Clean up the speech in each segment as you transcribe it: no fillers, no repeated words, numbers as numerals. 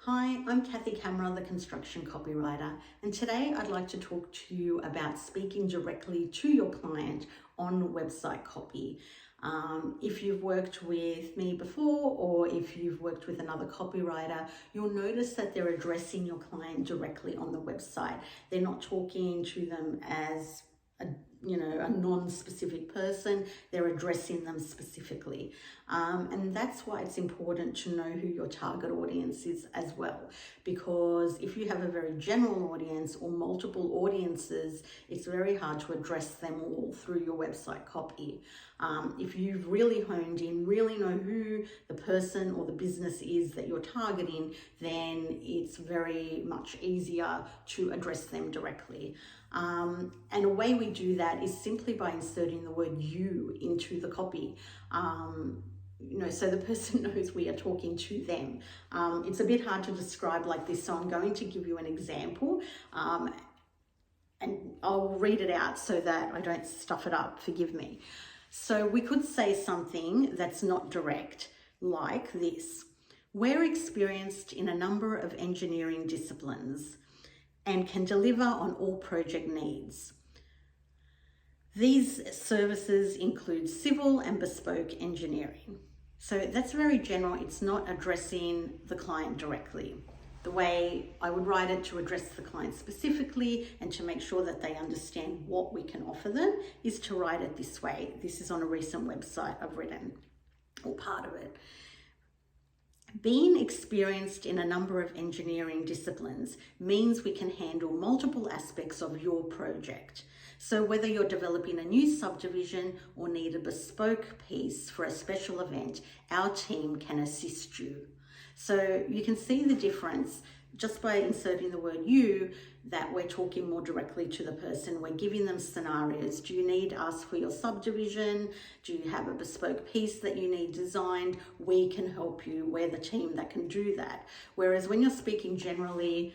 Hi, I'm Kathy Camera, the construction copywriter, and today I'd like to talk to you about speaking directly to your client on website copy. If you've worked with me before or if you've worked with another copywriter, you'll notice that they're addressing your client directly on the website. They're not talking to them as a non-specific person. They're addressing them specifically. And that's why it's important to know who your target audience is as well. Because if you have a very general audience or multiple audiences, it's very hard to address them all through your website copy. If you've really honed in, really know who the person or the business is that you're targeting, then it's very much easier to address them directly. And a way we do that is simply by inserting the word you into the copy. So the person knows we are talking to them. It's a bit hard to describe like this, so I'm going to give you an example. And I'll read it out so that I don't stuff it up, forgive me. So we could say something that's not direct, like this. We're experienced in a number of engineering disciplines and can deliver on all project needs. These services include civil and bespoke engineering. So that's very general. It's not addressing the client directly. The way I would write it to address the client specifically and to make sure that they understand what we can offer them is to write it this way. This is on a recent website I've written, or part of it. Being experienced in a number of engineering disciplines means we can handle multiple aspects of your project. So whether you're developing a new subdivision or need a bespoke piece for a special event, our team can assist you. So you can see the difference just by inserting the word you, that we're talking more directly to the person. We're giving them scenarios. Do you need us for your subdivision? Do you have a bespoke piece that you need designed? We can help you. We're the team that can do that. Whereas when you're speaking generally,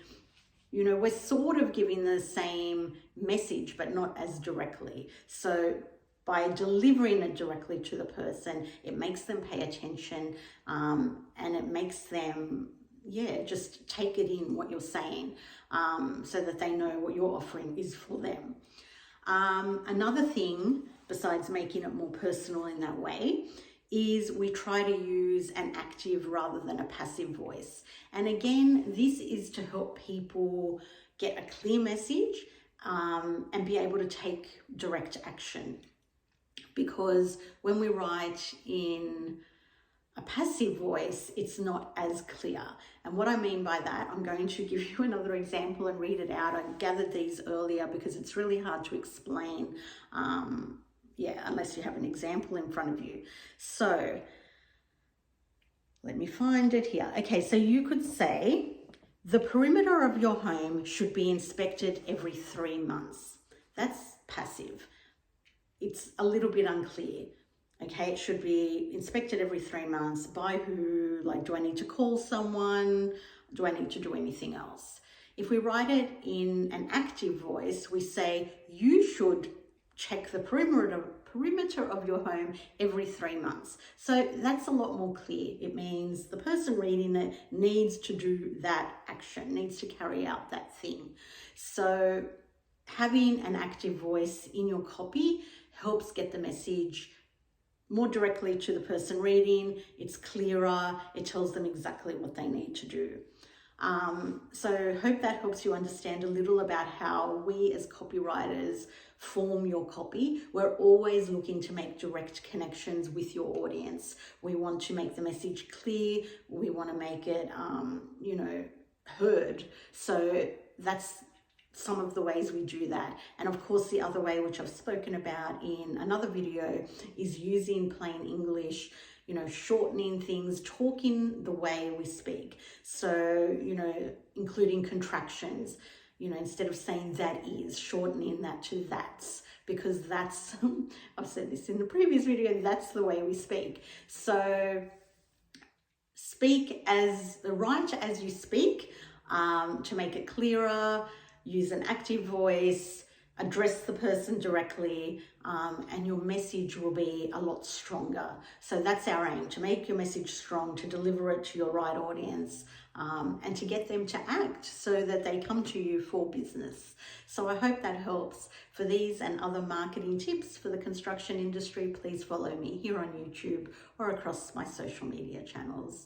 we're sort of giving the same message, but not as directly. So by delivering it directly to the person, it makes them pay attention, and it makes them just take it in what you're saying, so that they know what you're offering is for them. Another thing, besides making it more personal in that way, is we try to use an active rather than a passive voice. And again, this is to help people get a clear message and be able to take direct action. Because when we write in a passive voice, it's not as clear. And what I mean by that, I'm going to give you another example and read it out. I gathered these earlier because it's really hard to explain, unless you have an example in front of you. So let me find it here. Okay, so you could say, the perimeter of your home should be inspected every 3 months. That's passive. It's a little bit unclear. Okay, it should be inspected every 3 months. By who? Like, do I need to call someone? Do I need to do anything else? If we write it in an active voice, we say, you should check the perimeter of your home every 3 months. So that's a lot more clear. It means the person reading it needs to do that action, needs to carry out that thing. So having an active voice in your copy helps get the message more directly to the person reading. It's clearer. It tells them exactly what they need to do. So hope that helps you understand a little about how we as copywriters form your copy. We're always looking to make direct connections with your audience. We want to make the message clear. We want to make it, heard. So that's some of the ways we do that. And of course, the other way, which I've spoken about in another video, is using plain English, shortening things, talking the way we speak. So, including contractions, instead of saying that is, shortening that to that's, because that's, I've said this in the previous video, that's the way we speak. So write as you speak, to make it clearer. Use an active voice, address the person directly, and your message will be a lot stronger. So that's our aim, to make your message strong, to deliver it to your right audience, and to get them to act so that they come to you for business. So I hope that helps. For these and other marketing tips for the construction industry, please follow me here on YouTube or across my social media channels.